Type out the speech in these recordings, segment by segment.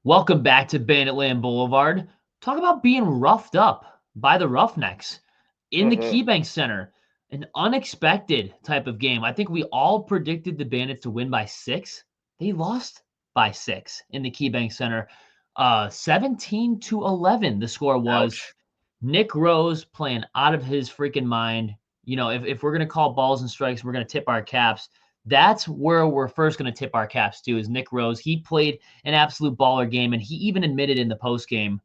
Welcome back to Banditland Boulevard. Talk about being roughed up by the Roughnecks in the hmm KeyBank Center. An unexpected type of game. I think we all predicted the Bandits to win by 6. They lost by 6 in the KeyBank Center. 17-11 the score was. Ouch. Nick Rose playing out of his freaking mind. If we're going to call balls and strikes, we're going to tip our caps. That's where we're first going to tip our caps to is Nick Rose. He played an absolute baller game, and he even admitted in the post game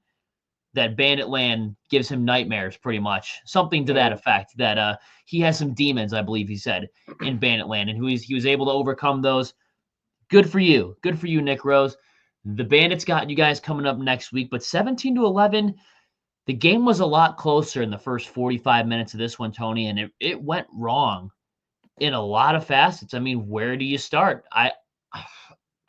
that Banditland gives him nightmares, pretty much, something to that Mm. effect. That he has some demons, I believe he said, in Banditland, and he was able to overcome those. Good for you, Nick Rose. The Bandits got you guys coming up next week, but 17-11. The game was a lot closer in the first 45 minutes of this one, Tony, and it went wrong in a lot of facets. I mean, where do you start? I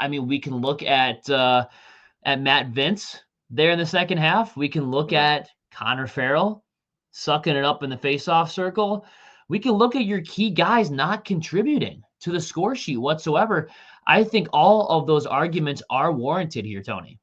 mean, we can look at Matt Vince there in the second half. We can look Mm. at Connor Farrell sucking it up in the faceoff circle. We can look at your key guys not contributing to the score sheet whatsoever. I think all of those arguments are warranted here, Tony.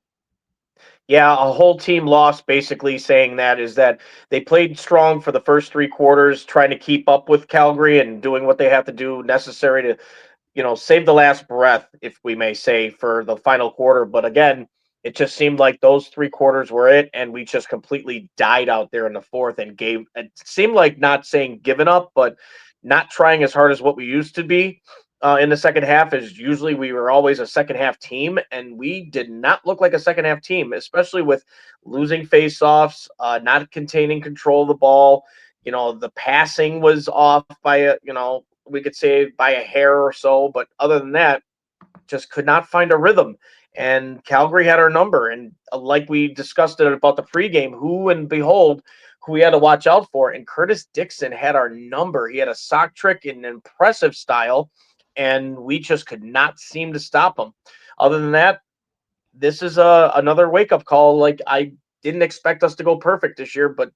Yeah, a whole team lost basically saying that is that they played strong for the first 3 quarters, trying to keep up with Calgary and doing what they have to do necessary to, save the last breath, if we may say, for the final quarter. But again, it just seemed like those 3 quarters were it, and we just completely died out there in the fourth and gave it seemed like not saying giving up, but not trying as hard as what we used to be. In the second half, is usually we were always a second half team, and we did not look like a second half team, especially with losing faceoffs, not containing control of the ball. The passing was off by we could say by a hair or so, but other than that, just could not find a rhythm. And Calgary had our number. And like we discussed it about the pregame, who and behold, who we had to watch out for. And Curtis Dixon had our number. He had a sock trick in an impressive style, and we just could not seem to stop him. Other than that, this is another wake up call. Like, I didn't expect us to go perfect this year, but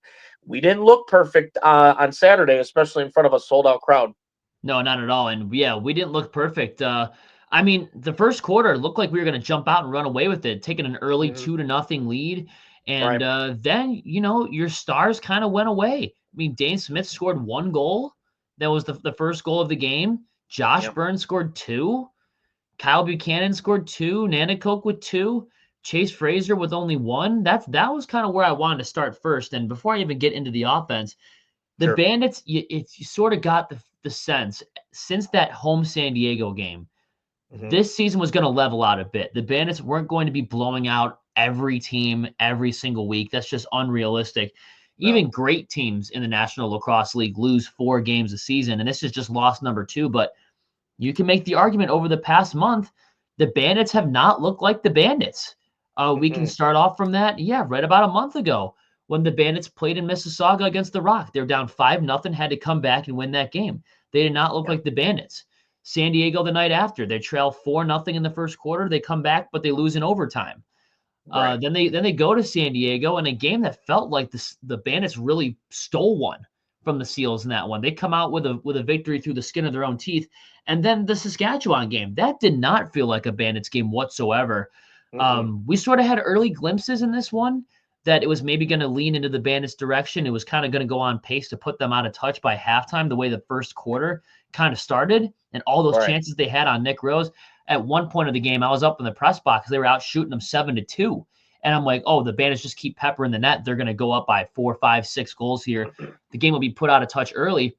we didn't look perfect on Saturday, especially in front of a sold out crowd. No, not at all. And yeah, we didn't look perfect. I mean, the first quarter looked like we were going to jump out and run away with it, taking an early hmm 2-0 lead. And Right. then, your stars kind of went away. I mean, Dane Smith scored 1 goal. That was the first goal of the game. Josh Yeah. Burns scored 2. Kyle Buchanan scored 2. Nanakoke with 2. Chase Fraser with only 1. That was kind of where I wanted to start first. And before I even get into the offense, the Sure. Bandits, you sort of got the sense since that home San Diego game, hmm this season was going to level out a bit. The Bandits weren't going to be blowing out every team every single week. That's just unrealistic. No. Even great teams in the National Lacrosse League lose 4 games a season, and this is just loss number 2. But you can make the argument over the past month, the Bandits have not looked like the Bandits. We can Mm-mm. start off from that. Yeah, right about a month ago when the Bandits played in Mississauga against the Rock. They were down 5-0, had to come back and win that game. They did not look Yeah. like the Bandits. San Diego the night after, they trail 4-0 in the first quarter. They come back, but they lose in overtime. Right. Then they go to San Diego in a game that felt like the Bandits really stole one from the Seals in that one. They come out with a victory through the skin of their own teeth. And then the Saskatchewan game, that did not feel like a Bandits game whatsoever. Mm-mm. We sort of had early glimpses in this one that it was maybe going to lean into the Bandits' direction. It was kind of going to go on pace to put them out of touch by halftime, the way the first quarter kind of started, and all those Right. chances they had on Nick Rose. At one point of the game, I was up in the press box. They were out shooting them 7-2. And I'm like, oh, the Bandits just keep peppering the net. They're going to go up by 4, 5, 6 goals here. The game will be put out of touch early.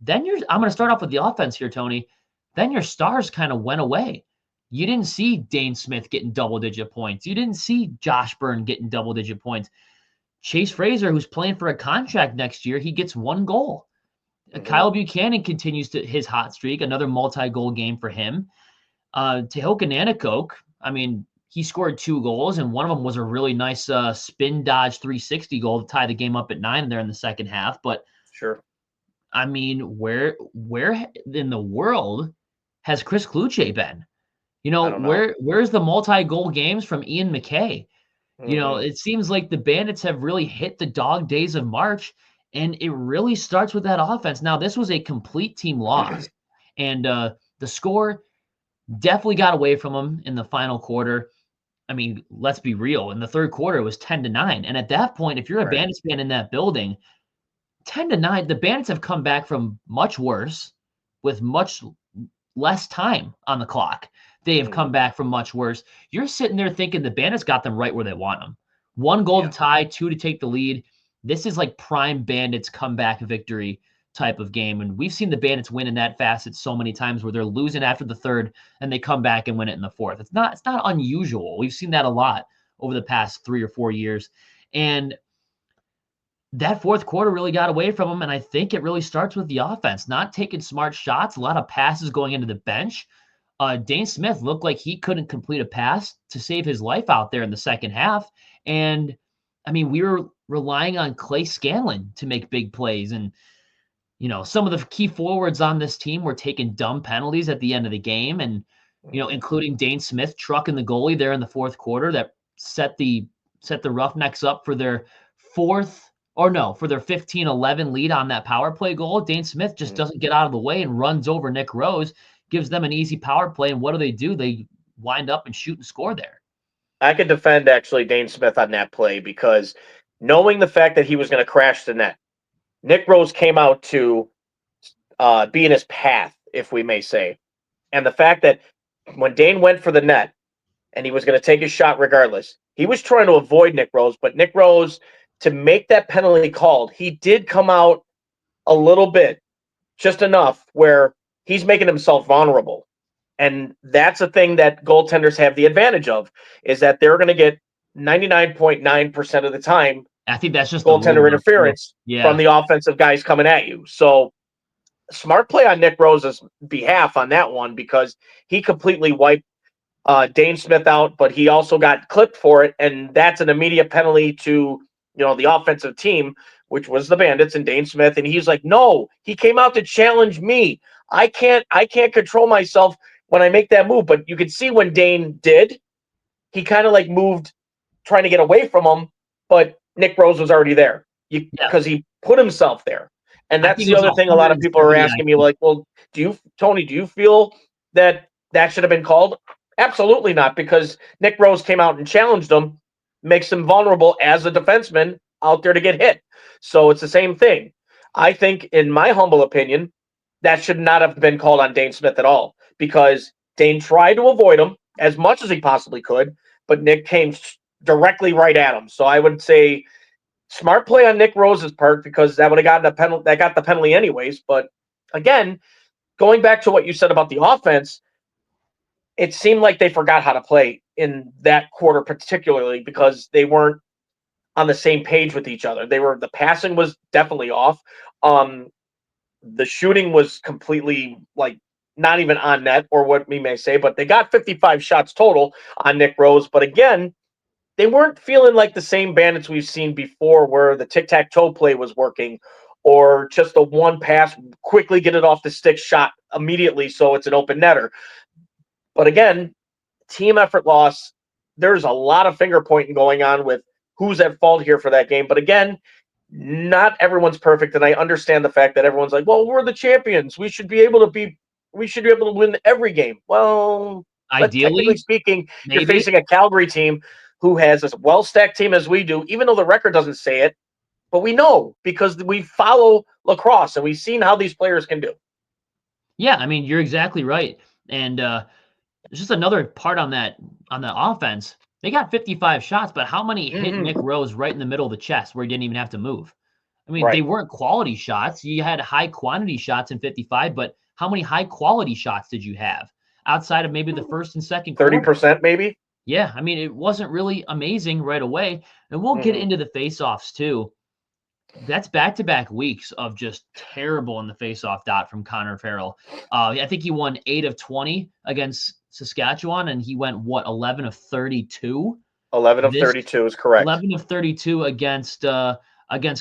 I'm going to start off with the offense here, Tony. Then your stars kind of went away. You didn't see Dane Smith getting double-digit points. You didn't see Josh Byrne getting double-digit points. Chase Fraser, who's playing for a contract next year, he gets 1 goal. Mm-hmm. Kyle Buchanan continues his hot streak, another multi-goal game for him. Tehoka Nanakoke, I mean, he scored 2 goals, and one of them was a really nice spin dodge 360 goal to tie the game up at 9 there in the second half. But Sure. I mean, where in the world has Chris Kluche been? I don't know. Where's the multi-goal games from Ian McKay? Mm-hmm. It seems like the Bandits have really hit the dog days of March, and it really starts with that offense. Now, this was a complete team loss, and the score definitely got away from them in the final quarter. I mean, let's be real. In the third quarter, it was 10-9. And at that point, if you're a Bandits fan in that building, 10-9, the Bandits have come back from much worse with much less time on the clock. They have come back from much worse. You're sitting there thinking the Bandits got them right where they want them. 1 goal to tie, 2 to take the lead. This is like prime Bandits comeback victory type of game. And we've seen the Bandits win in that facet so many times where they're losing after the third and they come back and win it in the fourth. It's not unusual. We've seen that a lot over the past 3 or 4 years. And that fourth quarter really got away from them, and I think it really starts with the offense, not taking smart shots, a lot of passes going into the bench. Dane Smith looked like he couldn't complete a pass to save his life out there in the second half. And, I mean, we were relying on Clay Scanlon to make big plays. And, you know, some of the key forwards on this team were taking dumb penalties at the end of the game, and, you know, including Dane Smith trucking the goalie there in the fourth quarter that set the Roughnecks up for their for their 15-11 lead on that power play goal. Dane Smith just doesn't get out of the way and runs over Nick Rose, gives them an easy power play. And what do? They wind up and shoot and score there. I could defend actually Dane Smith on that play because knowing the fact that he was going to crash the net, Nick Rose came out to be in his path, if we may say. And the fact that when Dane went for the net and he was going to take his shot regardless, he was trying to avoid Nick Rose, but Nick Rose, to make that penalty called, he did come out a little bit, just enough where he's making himself vulnerable. And that's a thing that goaltenders have the advantage of, is that they're going to get 99.9% of the time, I think that's just goaltender interference from the offensive guys coming at you. So smart play on Nick Rose's behalf on that one, because he completely wiped Dane Smith out, but he also got clipped for it. And that's an immediate penalty to, you know, the offensive team, which was the Bandits and Dane Smith. And he's like, no, he came out to challenge me. I can't control myself when I make that move. But you could see when Dane did, he kind of like moved, trying to get away from him. But Nick Rose was already there because he put himself there. And that's the other thing a lot of people are asking me, like, well, Tony, do you feel that should have been called? Absolutely not, because Nick Rose came out and challenged him, makes him vulnerable as a defenseman out there to get hit. So it's the same thing. I think, in my humble opinion, that should not have been called on Dane Smith at all, because Dane tried to avoid him as much as he possibly could, but Nick came directly right at him. So I would say smart play on Nick Rose's part, because that would have gotten a penalty. That got the penalty anyways. But again, going back to what you said about the offense, it seemed like they forgot how to play in that quarter, particularly because they weren't on the same page with each other. The passing was definitely off. The shooting was completely, like, not even on net, or what we may say, but they got 55 shots total on Nick Rose. But again, they weren't feeling like the same Bandits we've seen before, where the tic-tac-toe play was working, or just a one pass, quickly get it off the stick, shot immediately so it's an open netter. But again, team effort loss. There's a lot of finger pointing going on with who's at fault here for that game. But again, not everyone's perfect, and I understand the fact that everyone's like, well, we're the champions. We should be able to win every game. Well, ideally, technically speaking, maybe. You're facing a Calgary team who has a well-stacked team as we do, even though the record doesn't say it. But we know, because we follow lacrosse and we've seen how these players can do. Yeah, I mean, you're exactly right. And there's just another part on the offense. They got 55 shots, but how many hit Nick Rose right in the middle of the chest where he didn't even have to move? I mean, they weren't quality shots. You had high quantity shots in 55, but how many high quality shots did you have outside of maybe the first and second quarter? 30% maybe? Yeah, I mean, it wasn't really amazing right away. And we'll get into the faceoffs too. That's back-to-back weeks of just terrible in the faceoff dot from Connor Farrell. I think he won 8 of 20 against Saskatchewan, and he went, 11 of 32? 11 of 32 is correct. 11 of 32 against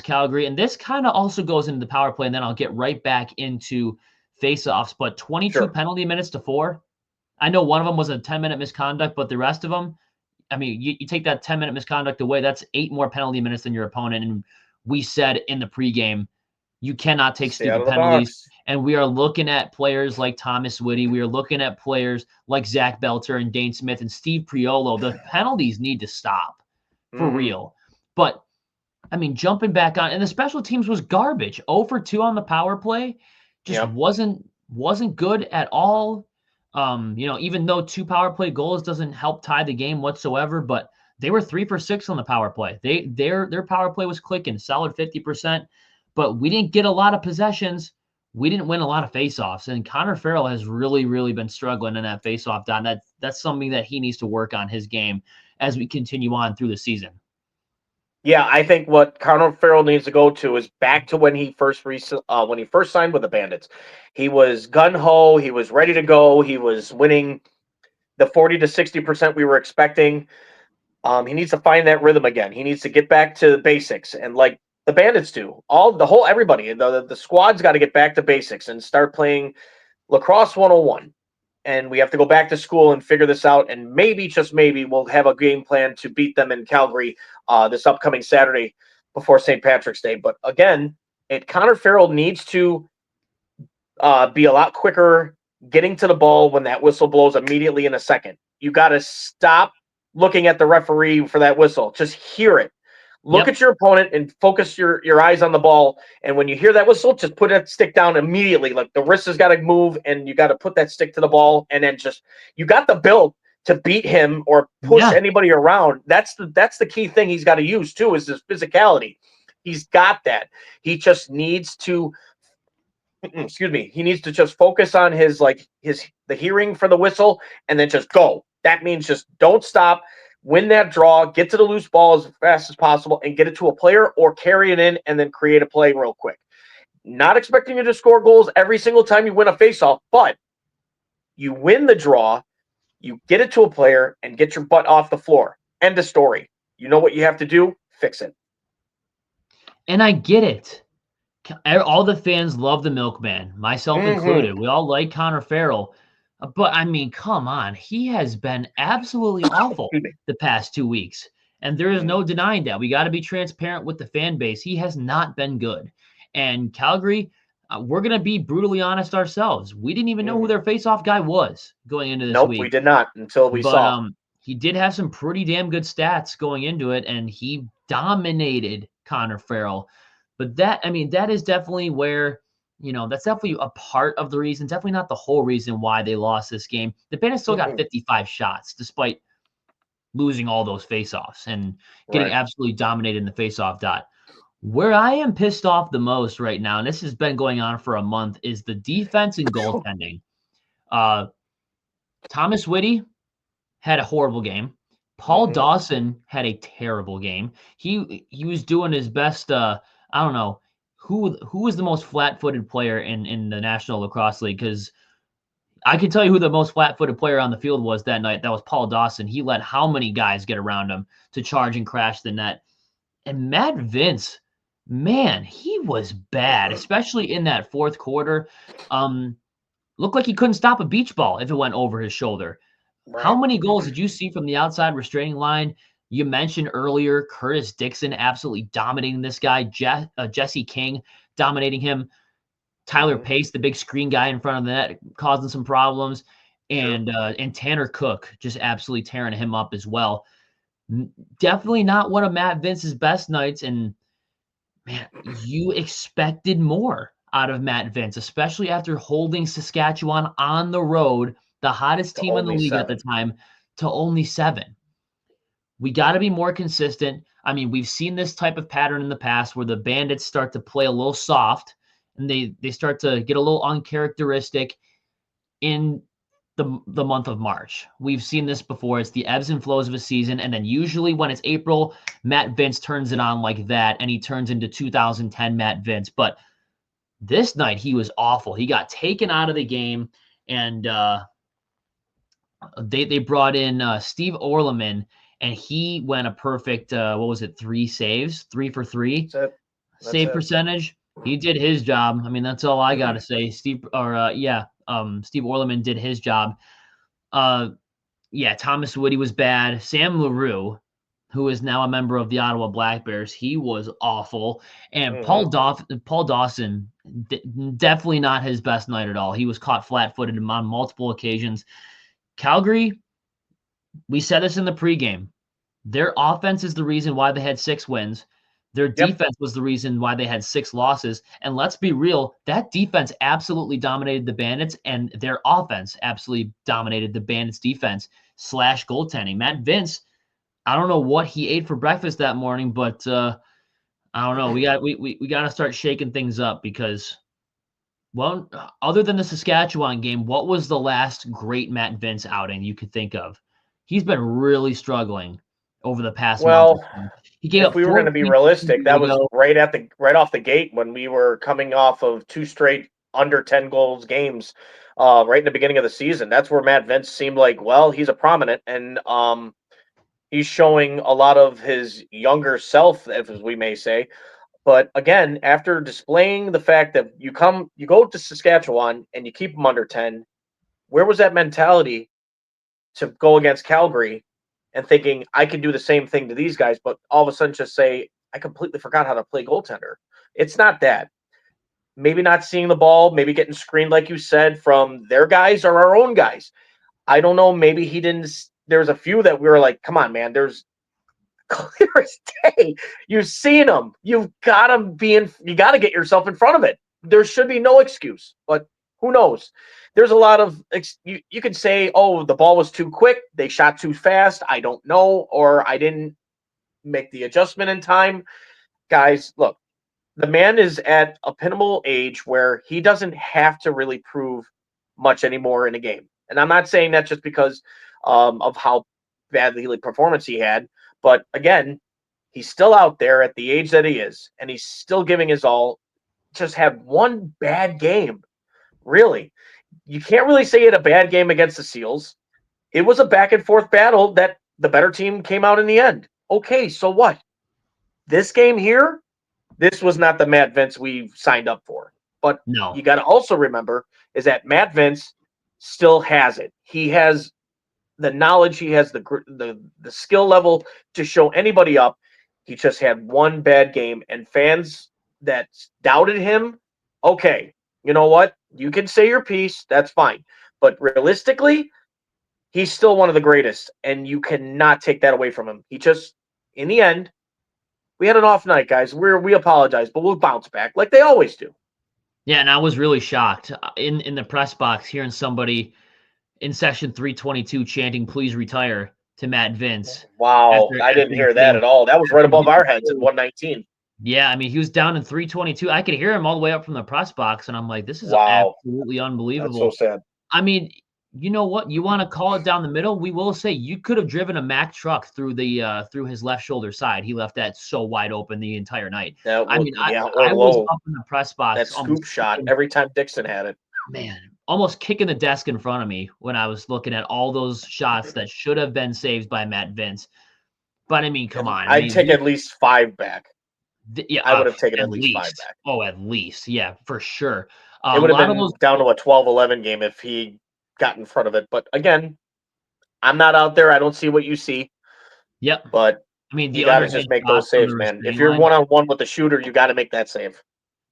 Calgary. And this kind of also goes into the power play, and then I'll get right back into faceoffs. But 22 penalty minutes to 4. I know one of them was a 10-minute misconduct, but the rest of them, I mean, you take that 10-minute misconduct away, that's 8 more penalty minutes than your opponent. And we said in the pregame, You cannot take Stay out stupid of the penalties. box. And we are looking at players like Thomas Whitty. We are looking at players like Zach Belter and Dane Smith and Steve Priolo. The penalties need to stop for real. But, I mean, jumping back on, and the special teams was garbage. 0 for 2 on the power play just wasn't good at all. Even though 2 power play goals doesn't help tie the game whatsoever, but they were 3 for 6 on the power play. Their power play was clicking, solid 50%, but we didn't get a lot of possessions. We didn't win a lot of faceoffs, and Connor Farrell has really, really been struggling in that faceoff dot. That's something that he needs to work on his game as we continue on through the season. Yeah, I think what Connor Farrell needs to go to is back to when he first signed with the Bandits. He was gun ho. He was ready to go. He was winning the 40 to 60% we were expecting. He needs to find that rhythm again. He needs to get back to the basics, and like the Bandits do, everybody, the squad's got to get back to basics and start playing lacrosse 101. And we have to go back to school and figure this out. And maybe, just maybe, we'll have a game plan to beat them in Calgary this upcoming Saturday before St. Patrick's Day. But again, Connor Farrell needs to be a lot quicker getting to the ball when that whistle blows immediately in a second. You got to stop looking at the referee for that whistle. Just hear it. Look at your opponent and focus your eyes on the ball. And when you hear that whistle, just put that stick down immediately. Like the wrist has got to move, and you got to put that stick to the ball. And then you got the build to beat him or push anybody around. That's the key thing he's got to use too, is his physicality. He's got that. He just needs to. Excuse me. He needs to just focus on the hearing for the whistle, and then just go. That means just don't stop. Win that draw, get to the loose ball as fast as possible, and get it to a player or carry it in and then create a play real quick. Not expecting you to score goals every single time you win a faceoff, but you win the draw, you get it to a player, and get your butt off the floor. End of story. You know what you have to do? Fix it. And I get it. All the fans love the milkman, myself included. We all like Connor Farrell. But, I mean, come on. He has been absolutely awful the past 2 weeks, and there is no denying that. We got to be transparent with the fan base. He has not been good. And Calgary, we're going to be brutally honest ourselves. We didn't even know who their face-off guy was going into this week. Nope, we did not until we saw. He did have some pretty damn good stats going into it, and he dominated Connor Farrell. But that is definitely where – that's definitely a part of the reason, definitely not the whole reason why they lost this game. The Bandits still got 55 shots despite losing all those faceoffs and getting absolutely dominated in the faceoff dot. Where I am pissed off the most right now, and this has been going on for a month, is the defense and goaltending. Thomas Whitty had a horrible game. Paul Dawson had a terrible game. He was doing his best. I don't know. Who was the most flat-footed player in the National Lacrosse League? Because I can tell you who the most flat-footed player on the field was that night. That was Paul Dawson. He let how many guys get around him to charge and crash the net? And Matt Vinc, man, he was bad, especially in that fourth quarter. Looked like he couldn't stop a beach ball if it went over his shoulder. How many goals did you see from the outside restraining line? You mentioned earlier Curtis Dixon absolutely dominating this guy, Jesse King dominating him, Tyler Pace, the big screen guy in front of the net, causing some problems, and Tanner Cook just absolutely tearing him up as well. Definitely not one of Matt Vince's best nights, and man, you expected more out of Matt Vince, especially after holding Saskatchewan on the road, the hottest team in the league at the time, to only 7. We got to be more consistent. I mean, we've seen this type of pattern in the past where the Bandits start to play a little soft and they start to get a little uncharacteristic in the month of March. We've seen this before. It's the ebbs and flows of a season. And then usually when it's April, Matt Vince turns it on like that and he turns into 2010 Matt Vince. But this night he was awful. He got taken out of the game, and they brought in Steve Orleman, and he went a perfect, 3 saves, 3 for 3 save percentage. He did his job. I mean, that's all I got to say. Steve Orleman did his job. Thomas Whitty was bad. Sam LaRue, who is now a member of the Ottawa Black Bears. He was awful. And Mm-hmm. Paul Dawson, definitely not his best night at all. He was caught flat-footed on multiple occasions. Calgary, we said this in the pregame. Their offense is the reason why they had 6 wins. Their Yep. defense was the reason why they had 6 losses. And let's be real, that defense absolutely dominated the Bandits, and their offense absolutely dominated the Bandits' defense / goaltending. Matt Vinc, I don't know what he ate for breakfast that morning, but I don't know. We got to start shaking things up because, well, other than the Saskatchewan game, what was the last great Matt Vinc outing you could think of? He's been really struggling over the past month. Well, He gave if up we were going to be 14 a realistic, year that was ago. right off the gate when we were coming off of 2 straight under 10 goals games, right in the beginning of the season. That's where Matt Vinc seemed like, well, he's a prominent, and he's showing a lot of his younger self, as we may say. But again, after displaying the fact that you go to Saskatchewan and you keep them under 10, where was that mentality to go against Calgary and thinking I can do the same thing to these guys, but all of a sudden just say, I completely forgot how to play goaltender? It's not that. Maybe not seeing the ball, maybe getting screened, like you said, from their guys or our own guys. I don't know. Maybe he didn't. There's a few that we were like, come on, man. There's clear as day. You've seen them. You've got to you got to get yourself in front of it. There should be no excuse, but who knows? There's a lot of, you could say, oh, the ball was too quick. They shot too fast. I don't know. Or I didn't make the adjustment in time. Guys, look, the man is at a pivotal age where he doesn't have to really prove much anymore in a game. And I'm not saying that just because of how badly performance he had, but again, he's still out there at the age that he is, and he's still giving his all. Just had one bad game, really. You can't really say he had a bad game against the Seals. It was a back and forth battle that the better team came out in the end. Okay, so what? This game here, this was not the Matt Vinc we signed up for. But No. you got to also remember is that Matt Vinc still has it. He has the knowledge, he has the skill level to show anybody up. He just had one bad game, and fans that doubted him, okay, you know what? You can say your piece, that's fine. But realistically, he's still one of the greatest, and you cannot take that away from him. He just, in the end, we had an off night, guys. We apologize, but we'll bounce back like they always do. Yeah, and I was really shocked in the press box hearing somebody in section 322 chanting "Please retire" to Matt Vinc. Wow, I didn't hear that at all. That was right above our heads at 119. Yeah, I mean, he was down in 322. I could hear him all the way up from the press box, and I'm like, this is Wow, absolutely unbelievable. that's so sad. I mean, you know what? You want to call it down the middle? We will say you could have driven a Mack truck through the through his left shoulder side. He left that so wide open the entire night. I was up in the press box. That scoop shot every time Dixon had it. Man, almost kicking the desk in front of me when I was looking at all those shots that should have been saved by Matt Vinc. But I mean, come on. I'd take at least 5 back. Yeah, I would have taken at least 5 back. Oh, at least. Yeah, for sure. It would have been down to a 12-11 game if he got in front of it. But again, I'm not out there. I don't see what you see. Yep. But I mean, you got to just make those saves, man. If you're one-on-one with the shooter, you got to make that save.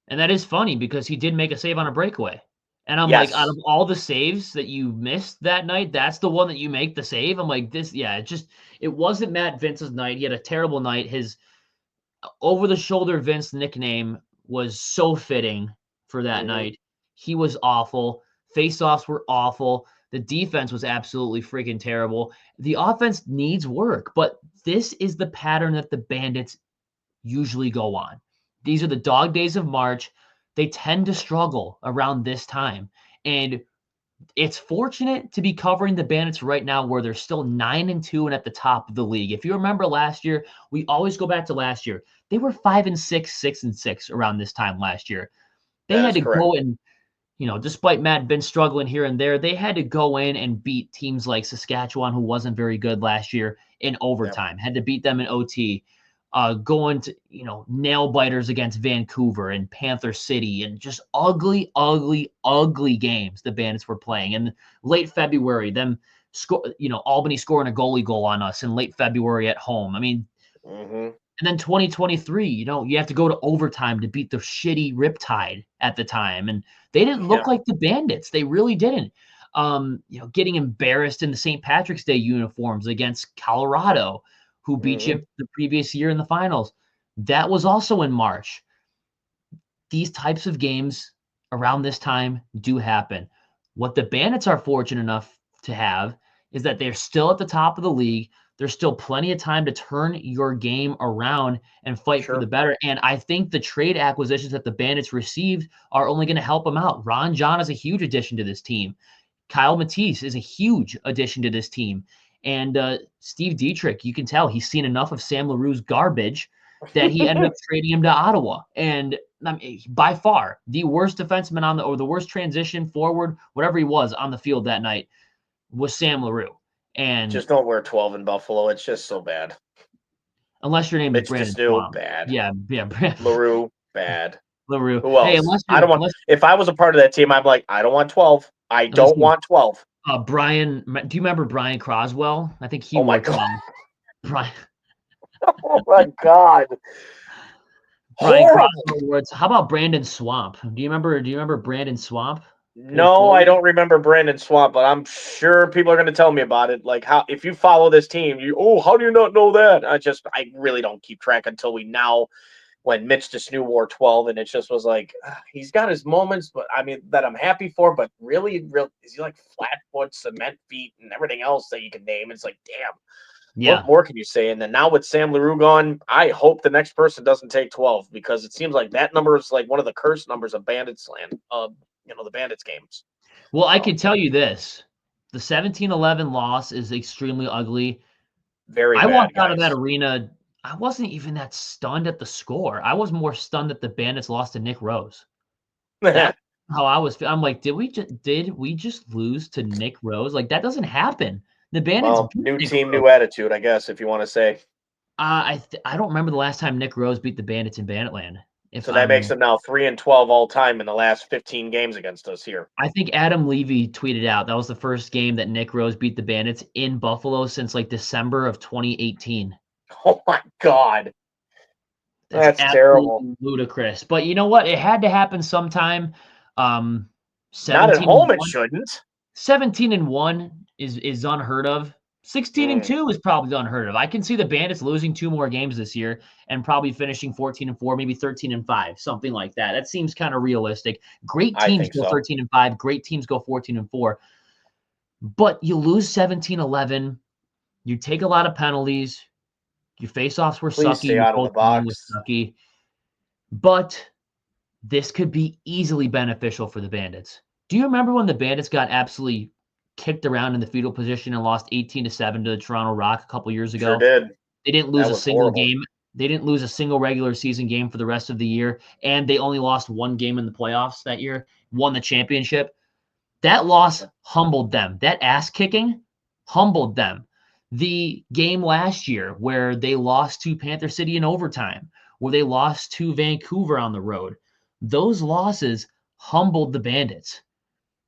And that is funny because he did make a save on a breakaway. And I'm like, out of all the saves that you missed that night, that's the one that you make the save. I'm like, it wasn't Matt Vince's night. He had a terrible night. His over-the-shoulder Vince nickname was so fitting for that night. He was awful. Faceoffs were awful. The defense was absolutely freaking terrible. The offense needs work, but this is the pattern that the Bandits usually go on. These are the dog days of March. They tend to struggle around this time. And it's fortunate to be covering the Bandits right now where they're still 9-2 and at the top of the league. If you remember last year, we always go back to last year. They were 5-6, 6-6 around this time last year. They had to go and, despite Matt Vinc struggling here and there, they had to go in and beat teams like Saskatchewan, who wasn't very good last year, in overtime. Had to beat them in OT. Going to, nail biters against Vancouver and Panther City and just ugly, ugly, ugly games the Bandits were playing. And late February, them Albany scoring a goalie goal on us in late February at home. I mean, and then 2023, you have to go to overtime to beat the shitty Riptide at the time. And they didn't look like the Bandits. They really didn't. Getting embarrassed in the St. Patrick's Day uniforms against Colorado, who beat you the previous year in the finals. That was also in March. These types of games around this time do happen. What the Bandits are fortunate enough to have is that they're still at the top of the league. There's still plenty of time to turn your game around and fight for the better. And I think the trade acquisitions that the Bandits received are only going to help them out. Ron John is a huge addition to this team. Kyle Matisse is a huge addition to this team. And Steve Dietrich, you can tell he's seen enough of Sam LaRue's garbage that he ended up trading him to Ottawa. And by far the worst defenseman or the worst transition forward, whatever he was on the field that night, was Sam LaRue. And just don't wear 12 in Buffalo. It's just so bad. Unless your name is Brandon Swamp. Bad. Yeah. LaRue, bad. LaRue. Who else? Hey, if I was a part of that team, I'm like, I don't want 12. I don't want 12. Brian, do you remember Brian Croswell? I think he worked on Brian. Oh my God. Brian Croswell. How about Brandon Swamp? Do you remember Brandon Swamp? No, I don't remember Brandon Swamp, but I'm sure people are going to tell me about it. Like, how, if you follow this team, how do you not know that? I really don't keep track until when Mitch Desnew wore 12, and it just was like, he's got his moments, but I mean, that I'm happy for, but really, is he like flat foot, cement feet, and everything else that you can name? It's like, damn. Yeah. What more can you say? And then now with Sam LaRue gone, I hope the next person doesn't take 12, because it seems like that number is like one of the cursed numbers of Bandits land. The Bandits games. Well, I can tell you this. The 17-11 loss is extremely ugly. Very bad, I walked out of that arena. I wasn't even that stunned at the score. I was more stunned that the Bandits lost to Nick Rose. That's how I was. I'm like, did we just lose to Nick Rose? Like, that doesn't happen. The Bandits. Well, new team, new attitude, I guess, if you want to say. I don't remember the last time Nick Rose beat the Bandits in Banditland. So that makes them now 3-12 all time in the last 15 games against us here. I think Adam Levy tweeted out that was the first game that Nick Rose beat the Bandits in Buffalo since like December of 2018. Oh my God. That's terrible. Ludicrous. But you know what? It had to happen sometime. Not at home, it shouldn't. 17-1 is unheard of. 16-2 is probably unheard of. I can see the Bandits losing 2 more games this year and probably finishing 14-4, maybe 13-5, something like that. That seems kind of realistic. Great teams go 13-5. Great teams go 14-4. But you lose 17-11. You take a lot of penalties. Your faceoffs were sucky. Stay out of the box. Sucky. But this could be easily beneficial for the Bandits. Do you remember when the Bandits got absolutely kicked around in the fetal position and lost 18-7 to the Toronto Rock a couple years ago? Sure did. They didn't lose a single game. They didn't lose a single regular season game for the rest of the year, and they only lost 1 game in the playoffs that year, won the championship. That loss humbled them. That ass kicking humbled them. The game last year where they lost to Panther City in overtime, where they lost to Vancouver on the road, those losses humbled the Bandits.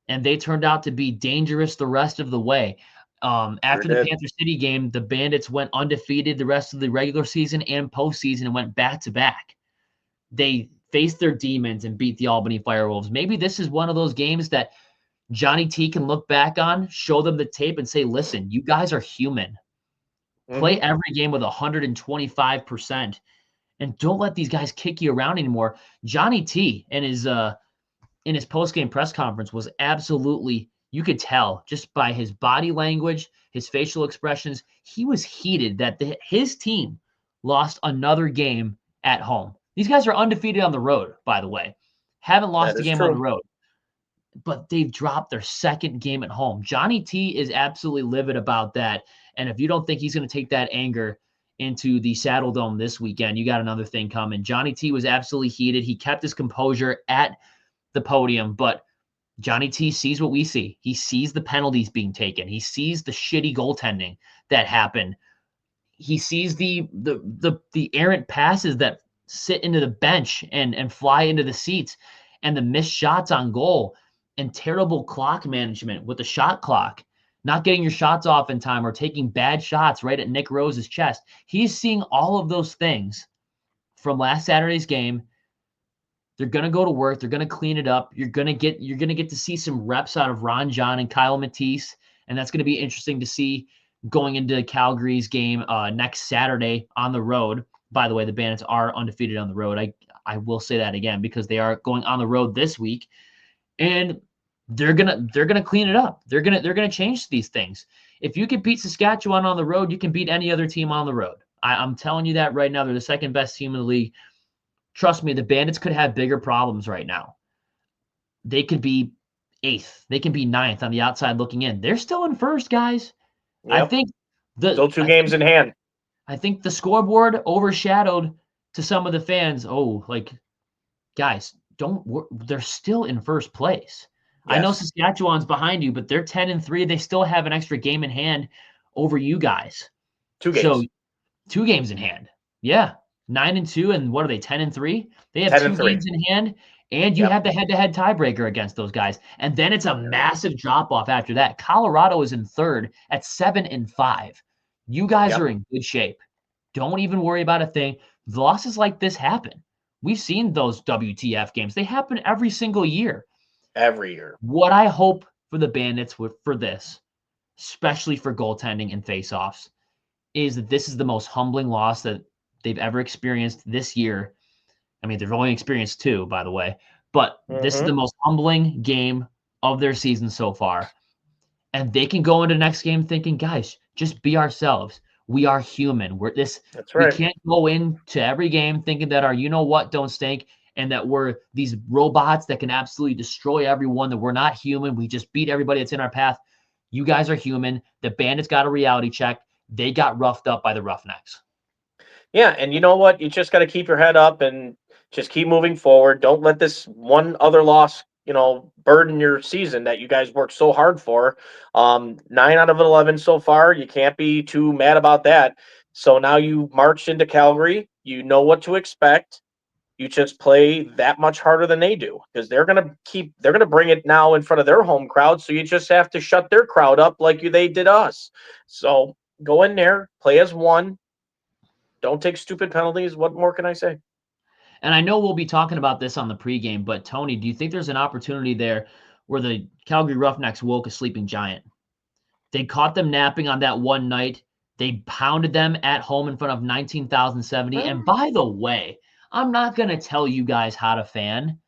And they turned out to be dangerous the rest of the way. After the Panther City game, the Bandits went undefeated the rest of the regular season and postseason and went back-to-back. They faced their demons and beat the Albany Firewolves. Maybe this is one of those games that Johnny T can look back on, show them the tape, and say, listen, you guys are human. Play every game with 125%. And don't let these guys kick you around anymore. Johnny T in his post-game press conference was absolutely, you could tell just by his body language, his facial expressions, he was heated that his team lost another game at home. These guys are undefeated on the road, by the way. Haven't lost a game on the road. But they've dropped their second game at home. Johnny T is absolutely livid about that. And if you don't think he's going to take that anger into the Saddle Dome this weekend, you got another thing coming. Johnny T was absolutely heated. He kept his composure at the podium, but Johnny T sees what we see. He sees the penalties being taken. He sees the shitty goaltending that happened. He sees the errant passes that sit into the bench and fly into the seats, and the missed shots on goal and terrible clock management with the shot clock. not getting your shots off in time or taking bad shots right at Nick Rose's chest. He's seeing all of those things from last Saturday's game. They're going to go to work. They're going to clean it up. You're going to get to see some reps out of Ron John and Kyle Matisse, and that's going to be interesting to see going into Calgary's game next Saturday on the road. By the way, the Bandits are undefeated on the road. I will say that again because they are going on the road this week, and they're gonna clean it up. They're gonna change these things. If you can beat Saskatchewan on the road, you can beat any other team on the road. I'm telling you that right now. They're the second best team in the league. Trust me, the Bandits could have bigger problems right now. They could be 8th. They can be 9th on the outside looking in. They're still in first, guys. Yep. I think still 2 games in hand. I think the scoreboard overshadowed to some of the fans. Oh, like, guys, they're still in first place. Yes. I know Saskatchewan's behind you, but they're 10-3. They still have an extra game in hand over you guys. 2 games. So 2 games in hand. Yeah. 9-2, and what are they, 10-3? They have 2 games in hand, and you have the head-to-head tiebreaker against those guys. And then it's a massive drop-off after that. Colorado is in third at 7-5. You guys are in good shape. Don't even worry about a thing. Losses like this happen. We've seen those WTF games. They happen every single year. Every year. What I hope for the Bandits for this, especially for goaltending and faceoffs, is that this is the most humbling loss that they've ever experienced this year. I mean, they've only experienced 2, by the way, but this is the most humbling game of their season so far. And they can go into the next game thinking, guys, just be ourselves. We are human. That's right. We can't go into every game thinking that our you-know-what don't stink and that we're these robots that can absolutely destroy everyone, that we're not human. We just beat everybody that's in our path. You guys are human. The Bandits got a reality check. They got roughed up by the Roughnecks. Yeah, and you know what? You just got to keep your head up and just keep moving forward. Don't let this one other loss, burden your season that you guys worked so hard for. 9 out of 11 so far. You can't be too mad about that. So now you marched into Calgary. You know what to expect. You just play that much harder than they do because they're going to bring it now in front of their home crowd. So you just have to shut their crowd up like they did us. So go in there, play as one. Don't take stupid penalties. What more can I say? And I know we'll be talking about this on the pregame, but Tony, do you think there's an opportunity there where the Calgary Roughnecks woke a sleeping giant? They caught them napping on that one night. They pounded them at home in front of 19,070. And by the way, I'm not going to tell you guys how to fan,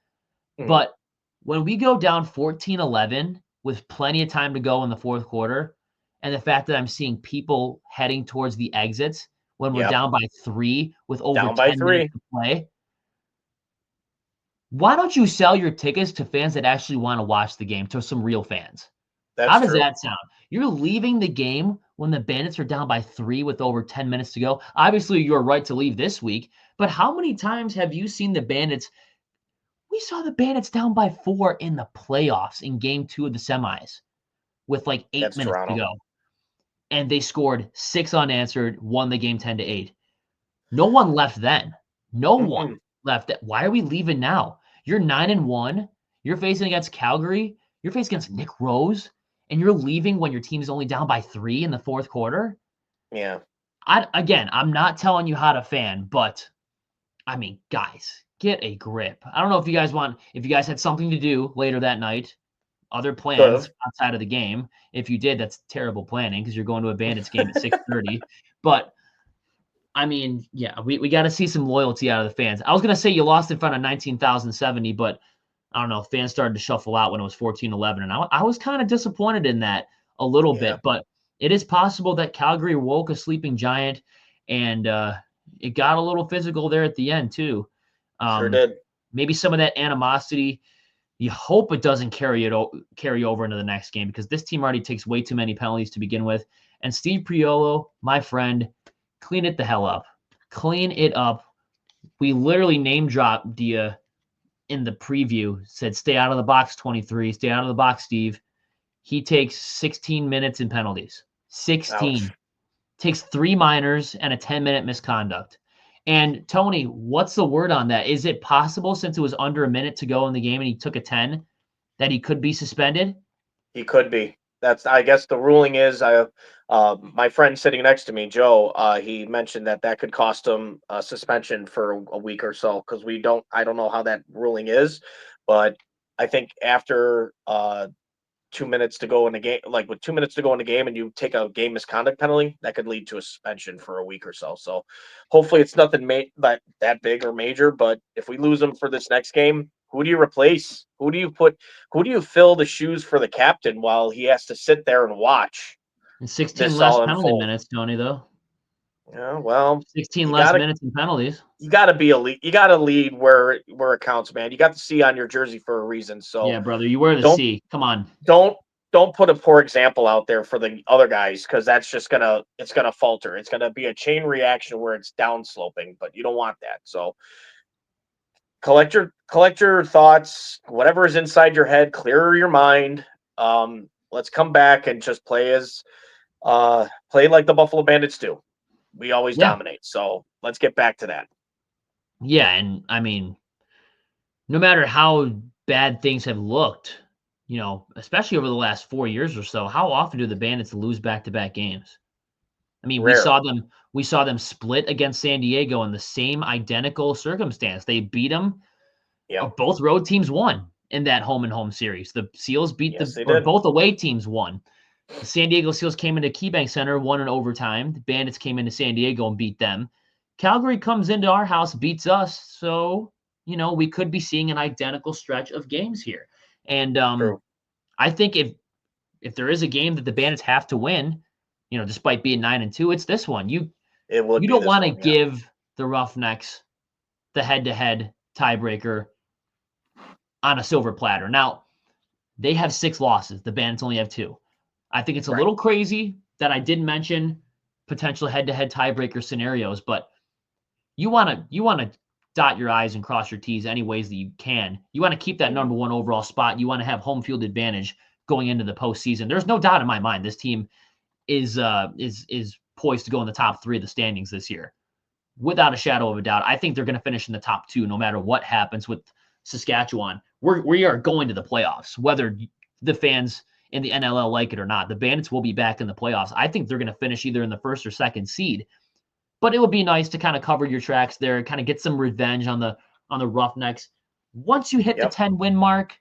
but when we go down 14-11 with plenty of time to go in the fourth quarter, and the fact that I'm seeing people heading towards the exits when we're down by 3 with over 10 minutes to play, why don't you sell your tickets to fans that actually want to watch the game, to some real fans? How does that sound? You're leaving the game when the Bandits are down by 3 with over 10 minutes to go. Obviously, you're right to leave this week, but how many times have you seen the Bandits? We saw the Bandits down by 4 in the playoffs in game 2 of the semis with like 8 minutes to go. And they scored 6 unanswered, won the game 10-8. No one left then. No one left. Why are we leaving now? You're 9-1. You're facing against Calgary. You're facing against Nick Rose. And you're leaving when your team is only down by 3 in the fourth quarter? Yeah. I'm not telling you how to fan, but, I mean, guys, get a grip. I don't know if you guys had something to do later that night, other plans outside of the game. If you did, that's terrible planning because you're going to a Bandits game at 6:30. But, I mean, yeah, we got to see some loyalty out of the fans. I was going to say you lost in front of 19,070, but I don't know, fans started to shuffle out when it was 14-11, and I was kind of disappointed in that a little bit, but it is possible that Calgary woke a sleeping giant, and it got a little physical there at the end too. Sure did. Maybe some of that animosity, you hope it doesn't carry over into the next game because this team already takes way too many penalties to begin with. And Steve Priolo, my friend, clean it the hell up. Clean it up. We literally name dropped you in the preview, said stay out of the box 23, stay out of the box, Steve. He takes 16 minutes in penalties. 16. Ouch. Takes 3 minors and a 10-minute misconduct. And Tony, what's the word on that? Is it possible, since it was under a minute to go in the game and he took a 10, that he could be suspended? He could be. I guess the ruling is my friend sitting next to me, Joe, he mentioned that could cost him a suspension for a week or so because I don't know how that ruling is, but I think after 2 minutes to go in the game, like with 2 minutes to go in the game, and you take a game misconduct penalty, that could lead to a suspension for a week or so. So hopefully it's nothing that big or major. But if we lose him for this next game, who do you replace? Who do you put? Who do you fill the shoes for the captain while he has to sit there and watch And 16 this less all penalty unfold? minutes, Tony, though. Yeah, well, 16 you less gotta minutes in penalties. you gotta be a lead. You gotta lead where it counts, man. You got the C on your jersey for a reason. So Yeah, brother, you wear the don't C. Come on. don't don't put a poor example out there for the other guys because that's just gonna falter. It's gonna be a chain reaction where it's downsloping, but you don't want that. So collect your thoughts, whatever is inside your head, clear your mind. Let's come back and just play like the Buffalo Bandits do. We always Yeah. dominate. So let's get back to that. Yeah, and I mean, no matter how bad things have looked, especially over the last 4 years or so, how often do the Bandits lose back-to-back games? I mean, we Rare. saw them split against San Diego in the same identical circumstance. They beat them. Yep. Both road teams won in that home and home series. The Seals beat Yes, they or did. both away teams won. The San Diego Seals came into KeyBank Center, won in overtime. The Bandits came into San Diego and beat them. Calgary comes into our house, beats us. So, we could be seeing an identical stretch of games here. And True. I think if there is a game that the Bandits have to win, despite being 9-2, it's this one. You It would be don't this want to one, yeah. give the Roughnecks the head-to-head tiebreaker on a silver platter. Now, they have 6 losses. The Bandits only have 2. I think it's a Right. little crazy that I didn't mention potential head-to-head tiebreaker scenarios, but you want to dot your I's and cross your T's any ways that you can. You want to keep that Mhm. number 1 overall spot. You want to have home field advantage going into the postseason. There's no doubt in my mind this team is poised to go in the top 3 of the standings this year, without a shadow of a doubt. I think they're going to finish in the top 2 no matter what happens with Saskatchewan. We are going to the playoffs, whether the fans in the NLL like it or not. The Bandits will be back in the playoffs. I think they're going to finish either in the first or second seed. But it would be nice to kind of cover your tracks there, kind of get some revenge on the Roughnecks. Once you hit the Yep. 10-win mark,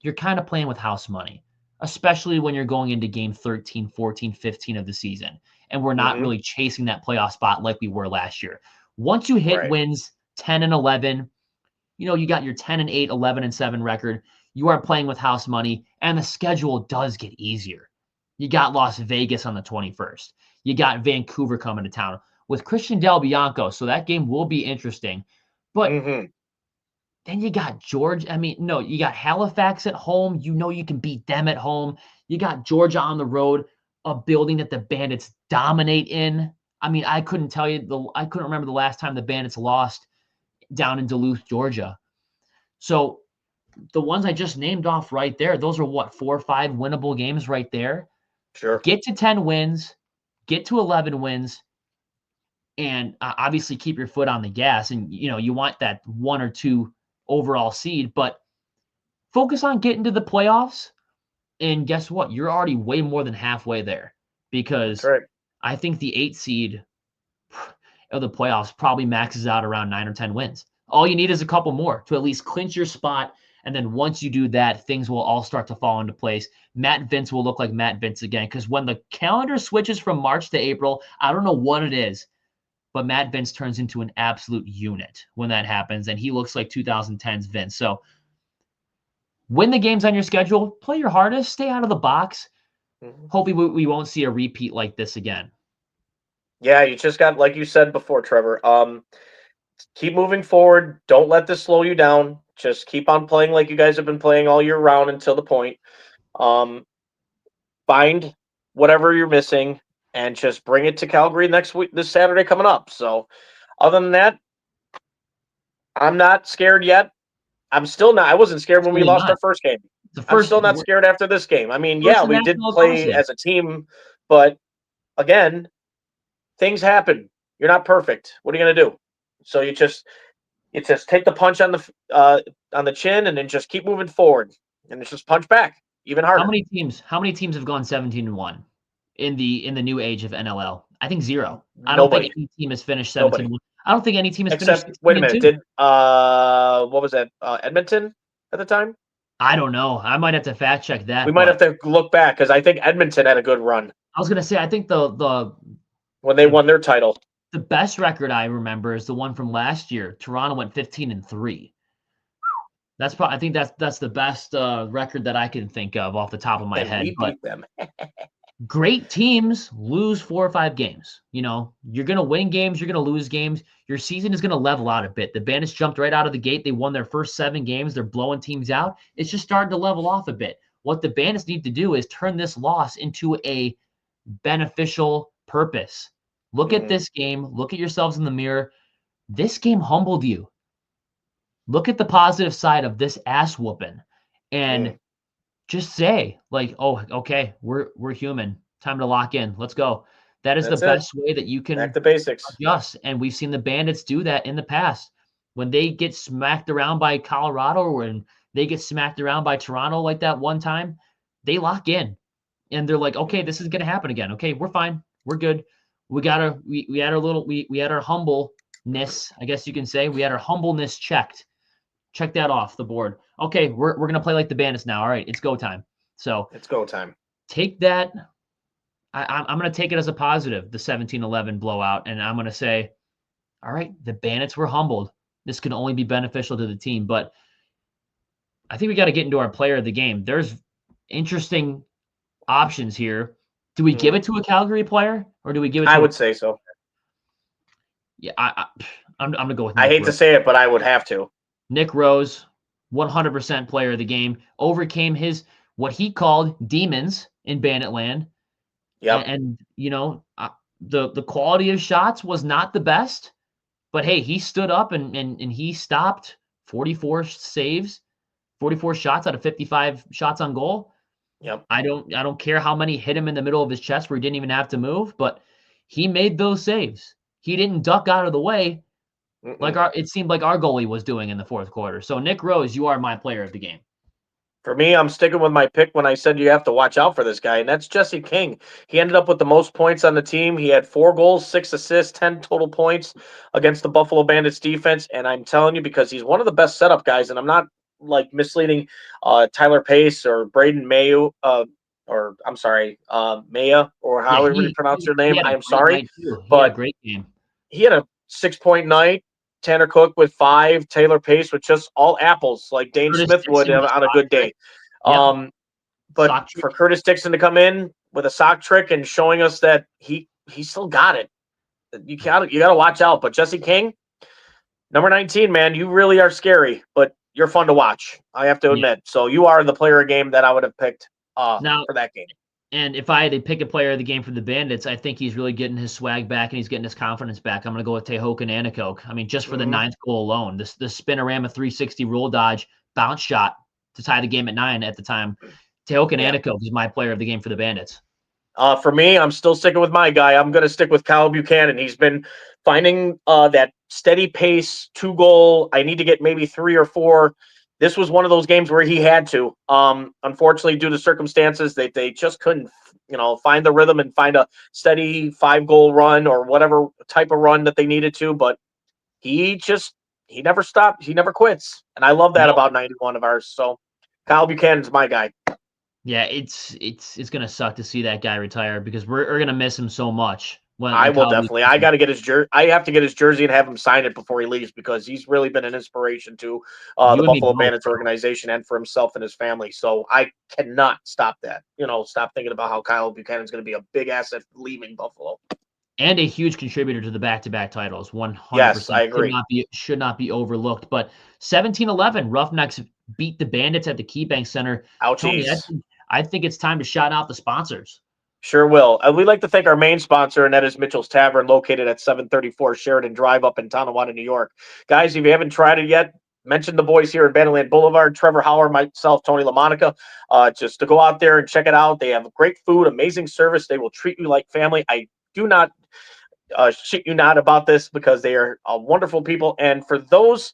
you're kind of playing with house money, especially when you're going into game 13, 14, 15 of the season. And we're not Mhm. really chasing that playoff spot like we were last year. Once you hit Right. wins 10 and 11, you got your 10 and 8, 11 and 7 record. You are playing with house money, and the schedule does get easier. You got Las Vegas on the 21st. You got Vancouver coming to town with Christian Del Bianco, so that game will be interesting. But Mhm. then you got Georgia. I mean, no, you got Halifax at home. You can beat them at home. You got Georgia on the road, a building that the Bandits dominate in. I mean, I couldn't remember the last time the Bandits lost down in Duluth, Georgia. So the ones I just named off right there, those are what, 4 or 5 winnable games right there. Sure. Get to 10 wins, get to 11 wins, and obviously keep your foot on the gas. And, you want that 1 or 2 overall seed, but focus on getting to the playoffs. And guess what? You're already way more than halfway there That's because right. I think the 8 seed of the playoffs probably maxes out around 9 or 10 wins. All you need is a couple more to at least clinch your spot. And then once you do that, things will all start to fall into place. Matt Vinc will look like Matt Vinc again because when the calendar switches from March to April, I don't know what it is, but Matt Vinc turns into an absolute unit when that happens. And he looks like 2010's Vinc. So win the games on your schedule, play your hardest, stay out of the box. Mhm. Hopefully we won't see a repeat like this again. Yeah, you just got, like you said before, Trevor. Keep moving forward. Don't let this slow you down. Just keep on playing like you guys have been playing all year round until the point. Um, find whatever you're missing and just bring it to Calgary next week, this Saturday coming up. So, other than that, I'm not scared yet. I'm still not. I wasn't scared when we Absolutely lost our not. first game. The I'm first still not scared after this game. I mean, yeah, in we did National Lacrosse play League. as a team, but again, things happen. You're not perfect. What are you gonna do? So you just take the punch on the chin and then just keep moving forward and just punch back. even harder. How many teams have gone 17-1 in the new age of NLL? I think 0. I don't Nobody. think any team has finished 17-1. Nobody. I don't think any team has finished Except, wait a minute, 16-2. did what was that? Edmonton at the time? I don't know. I might have to fact check that. We might But have to look back because I think Edmonton had a good run I was gonna say I think when they won their title. the best record I remember is the one from last year. Toronto went 15-3. That's probably I think that's the best record that I can think of off the top of my And head. we But beat them. great teams lose 4 or 5 games. You know, you're going to win games, you're going to lose games. Your season is going to level out a bit. The Bandits jumped right out of the gate. They won their first 7 games. They're blowing teams out. It's just starting to level off a bit. What the Bandits need to do is turn this loss into a beneficial purpose. Look at this game. Look at yourselves in the mirror. This game humbled you. Look at the positive side of this ass whooping and just say like, oh, okay, we're human. Time to lock in. Let's go. That is the best way that you can Back to basics. adjust. And we've seen the Bandits do that in the past. When they get smacked around by Colorado or when they get smacked around by Toronto like that one time, they lock in. And they're like, okay, this is gonna happen again. Okay, we're fine. We're good. We had our humbleness, I guess you can say. We had our humbleness checked. Check that off the board. Okay, we're gonna play like the Bandits now. All right, it's go time. So it's go time. Take that. I'm gonna take it as a positive, the 17-11 blowout, and I'm gonna say, all right, the Bandits were humbled. This can only be beneficial to the team. But I think we got to get into our player of the game. There's interesting options here. Do we give it to a Calgary player or do we give it to I would say so. Yeah, I'm gonna go with Nick Rose. To say it, but I would have to. Nick Rose, 100% player of the game, overcame what he called demons in Banditland. Yep. And you know, the quality of shots was not the best, but hey, he stood up and he stopped 44 saves, 44 shots out of 55 shots on goal. Yep. I don't care how many hit him in the middle of his chest where he didn't even have to move, but he made those saves. He didn't duck out of the way like it seemed like our goalie was doing in the fourth quarter. So Nick Rose, you are my player of the game. For me, I'm sticking with my pick when I said you have to watch out for this guy, and that's Jesse King. He ended up with the most points on the team. He had 4 goals, 6 assists, 10 total points against the Buffalo Bandits defense. And I'm telling you, because he's one of the best setup guys, and I'm not like misleading Tyler Pace or Braden Mayu, or I'm sorry, Maya, or however you pronounce your name. I'm sorry, but great game. He had a 6-point night. Tanner Cook with 5, Taylor Pace with just all apples, like Dane Smith would on a good day. But for Curtis Dixon to come in with a sock trick and showing us that he still got it, you gotta watch out. But Jesse King, number 19, man, you really are scary, but you're fun to watch. I have to admit. So you are the player of the game that I would have picked for that game. And if I had to pick a player of the game for the Bandits, I think he's really getting his swag back and he's getting his confidence back. I'm going to go with Tehoka Nanticoke. I mean, just for the 9th goal alone, the spinorama 360 roll dodge bounce shot to tie the game at 9 at the time. Tehoka Nanticoke is my player of the game for the Bandits. For me, I'm still sticking with my guy. I'm going to stick with Kyle Buchanan. He's been finding that steady pace, 2-goal. I need to get maybe 3 or 4. This was one of those games where he had to. Unfortunately, due to circumstances, they just couldn't, find the rhythm and find a steady 5-goal run or whatever type of run that they needed to. But he never stopped. He never quits, and I love that about 91 of ours. So Kyle Buchanan's my guy. Yeah, it's gonna suck to see that guy retire because we're gonna miss him so much. I will definitely. I got to get his jersey. I have to get his jersey and have him sign it before he leaves because he's really been an inspiration to the Buffalo Bandits organization and for himself and his family. So I cannot stop that. Stop thinking about how Kyle Buchanan's going to be a big asset leaving Buffalo. And a huge contributor to the back-to-back titles. 100%. Yes, I agree. Should not be overlooked. But 17-11, Roughnecks beat the Bandits at the KeyBank Center. Ouchies. Tony, I think it's time to shout out the sponsors. Sure will. We'd like to thank our main sponsor, and that is Mitchell's Tavern, located at 734 Sheridan Drive up in Tonawanda, New York. Guys, if you haven't tried it yet, mention the boys here at Banditland Boulevard, Trevor Hauer, myself, Tony LaMonica, just to go out there and check it out. They have great food, amazing service. They will treat you like family. I do not shit you not about this because they are wonderful people. And for those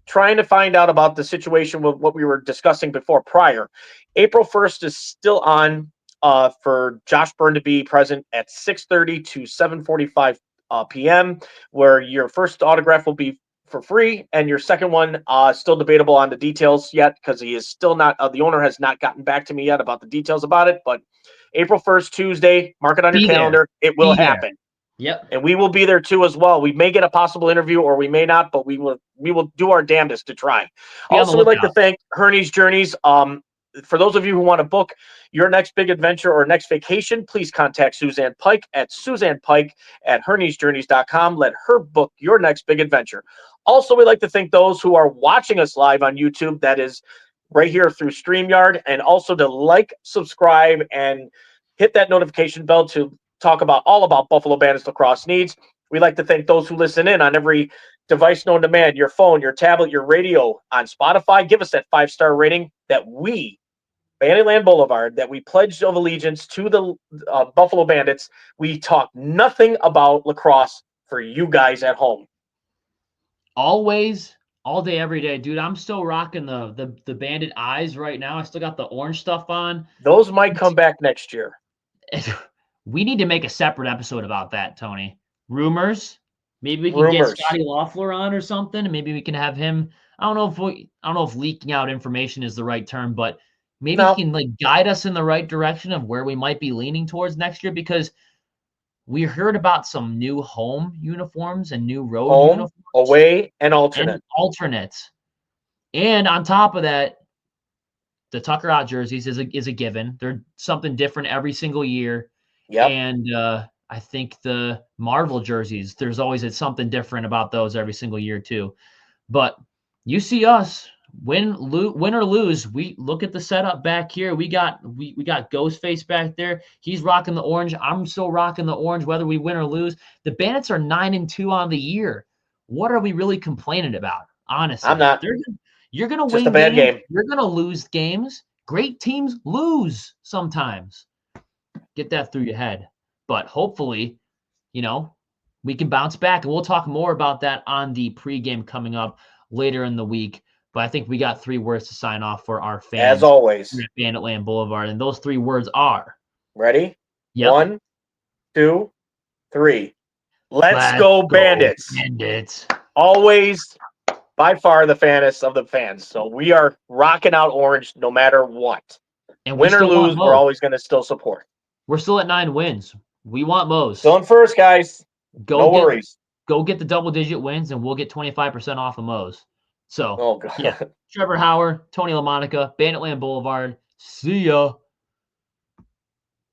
trying to find out about the situation with what we were discussing before prior. April 1st is still on for Josh Byrne to be present at 6:30 to 7:45 p.m., where your first autograph will be for free, and your second one still debatable on the details yet, because he is still not the owner has not gotten back to me yet about the details about it. But April 1st, Tuesday, mark it on your Be there. calendar. It will Be there. happen. Yep. And we will be there too as well. We may get a possible interview or we may not, but we will do our damnedest to try. Be on the Also, we'd like to lookout. thank Herney's Journeys. For those of you who want to book your next big adventure or next vacation, please contact Suzanne Pike at SuzannePike@Herney'sJourneys.com. Let her book your next big adventure. Also, we'd like to thank those who are watching us live on YouTube. That is right here through StreamYard, and also to like, subscribe, and hit that notification bell to talk about all about Buffalo Bandits lacrosse needs. We'd like to thank those who listen in on every device known to man, your phone, your tablet, your radio, on Spotify. Give us that 5-star rating that we, Banditland Boulevard, that we pledged of allegiance to the Buffalo Bandits. We talk nothing about lacrosse for you guys at home. Always, all day, every day, dude. I'm still rocking the Bandit eyes right now. I still got the orange stuff on. Those might come back next year. We need to make a separate episode about that, Tony. Rumors. Maybe we can get Scotty Loeffler on or something, and maybe we can have him. I don't know if leaking out information is the right term, but maybe he can like guide us in the right direction of where we might be leaning towards next year, because we heard about some new home uniforms and new road uniforms, away, and alternates. And on top of that, the Tucker Out jerseys is a given. They're something different every single year. Yep. And I think the Marvel jerseys, there's always something different about those every single year too. But you see us win or lose. We look at the setup back here. We got Ghostface back there. He's rocking the orange. I'm still rocking the orange, whether we win or lose. The Bandits are 9-2 on the year. What are we really complaining about? Honestly, I'm not. You're gonna win a bad game. You're gonna lose games. Great teams lose sometimes. Get that through your head. But hopefully, we can bounce back. And we'll talk more about that on the pregame coming up later in the week. But I think we got 3 words to sign off for our fans. As always. At Banditland Boulevard. And those 3 words are. Ready? Yep. 1, 2, 3. Let's go Bandits. Bandits. Always, by far, the fanest of the fans. So we are rocking out orange no matter what. And win or lose, we're always going to still support. We're still at 9 wins. We want Moe's. Still in first, guys. No worries. Go get the double-digit wins, and we'll get 25% off of Moe's. So, oh, God. Yeah. Trevor Hauer, Tony LaMonica, Banditland Boulevard. See ya.